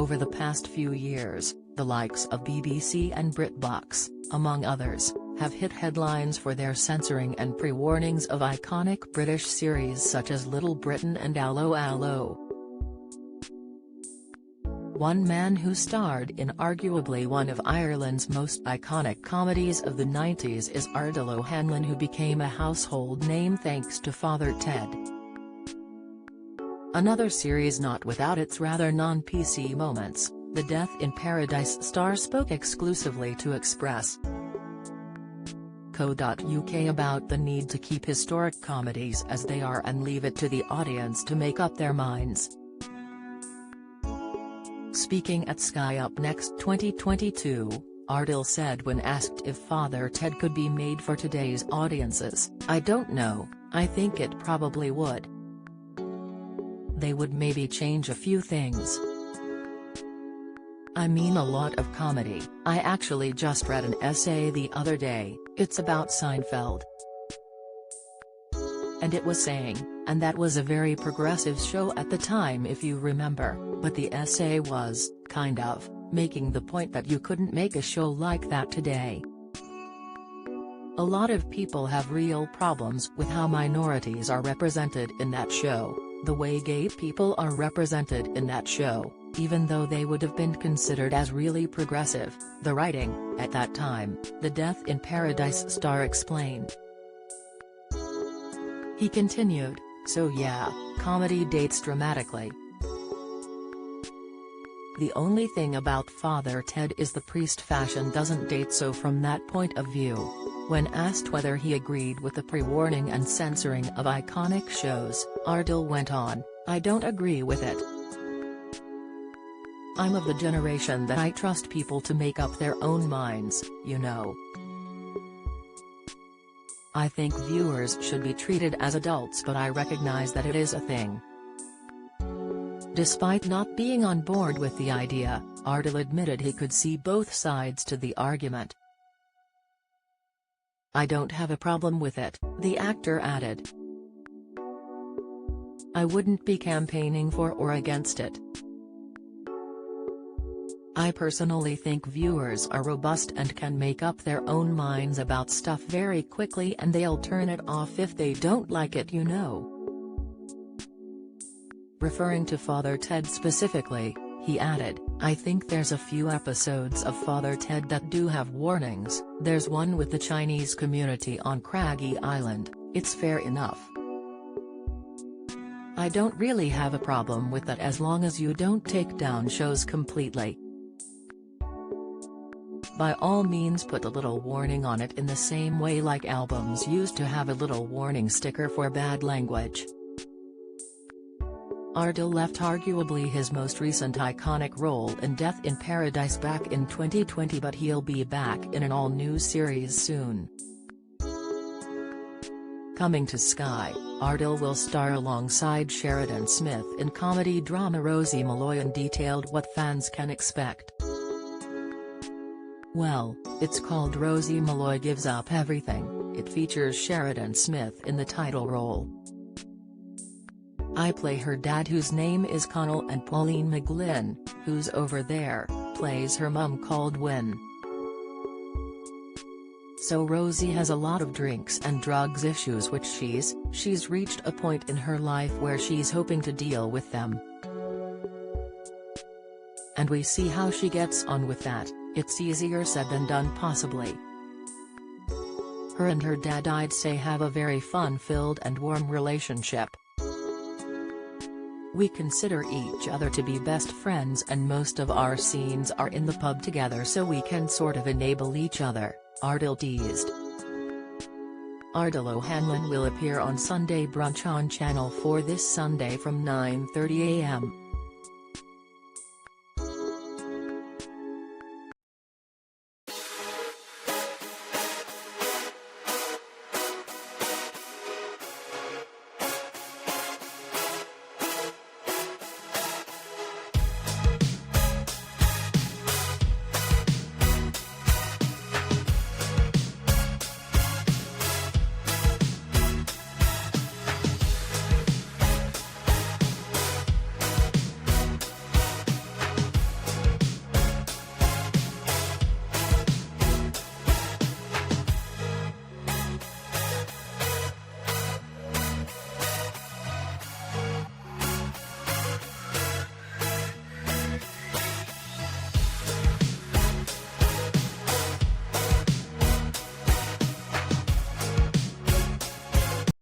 Over the past few years, the likes of BBC and BritBox, among others, have hit headlines for their censoring and pre-warnings of iconic British series such as Little Britain and Allo Allo. One man who starred in arguably one of Ireland's most iconic comedies of the 90s is Ardal O'Hanlon, who became a household name thanks to Father Ted. Another series not without its rather non-PC moments, the Death in Paradise star spoke exclusively to Express.co.uk about the need to keep historic comedies as they are and leave it to the audience to make up their minds. Speaking at Sky Up Next 2022, Ardal said when asked if Father Ted could be made for today's audiences, "I don't know, I think it probably would. They would maybe change a few things. I mean a lot of comedy. I actually just read an essay the other day, it's about Seinfeld. And it was saying, and that was a very progressive show at the time if you remember, but the essay was, kind of, making the point that you couldn't make a show like that today. A lot of people have real problems with how minorities are represented in that show, the way gay people are represented in that show, even though they would have been considered as really progressive," the writing, at that time, the Death in Paradise star explained. He continued, "So yeah, comedy dates dramatically. The only thing about Father Ted is the priest fashion doesn't date, so from that point of view." When asked whether he agreed with the pre-warning and censoring of iconic shows, Ardal went on, "I don't agree with it. I'm of the generation that I trust people to make up their own minds, you know. I think viewers should be treated as adults, but I recognize that it is a thing." Despite not being on board with the idea, Ardal admitted he could see both sides to the argument. "I don't have a problem with it," the actor added. "I wouldn't be campaigning for or against it. I personally think viewers are robust and can make up their own minds about stuff very quickly, and they'll turn it off if they don't like it, you know." Referring to Father Ted specifically, he added, "I think there's a few episodes of Father Ted that do have warnings. There's one with the Chinese community on Craggy Island, it's fair enough. I don't really have a problem with that as long as you don't take down shows completely. By all means put a little warning on it in the same way like albums used to have a little warning sticker for bad language." Ardal left arguably his most recent iconic role in Death in Paradise back in 2020, but he'll be back in an all-new series soon. Coming to Sky, Ardal will star alongside Sheridan Smith in comedy drama Rosie Malloy, and detailed what fans can expect. "Well, it's called Rosie Malloy Gives Up Everything. It features Sheridan Smith in the title role. I play her dad, whose name is Connell, and Pauline McGlynn, who's over there, plays her mum called Wynne. So Rosie has a lot of drinks and drugs issues which she's reached a point in her life where she's hoping to deal with them. And we see how she gets on with that. It's easier said than done possibly. Her and her dad, I'd say, have a very fun-filled and warm relationship. We consider each other to be best friends, and most of our scenes are in the pub together, so we can sort of enable each other," Ardal teased. Ardal O'Hanlon will appear on Sunday Brunch on Channel 4 this Sunday from 9:30 a.m.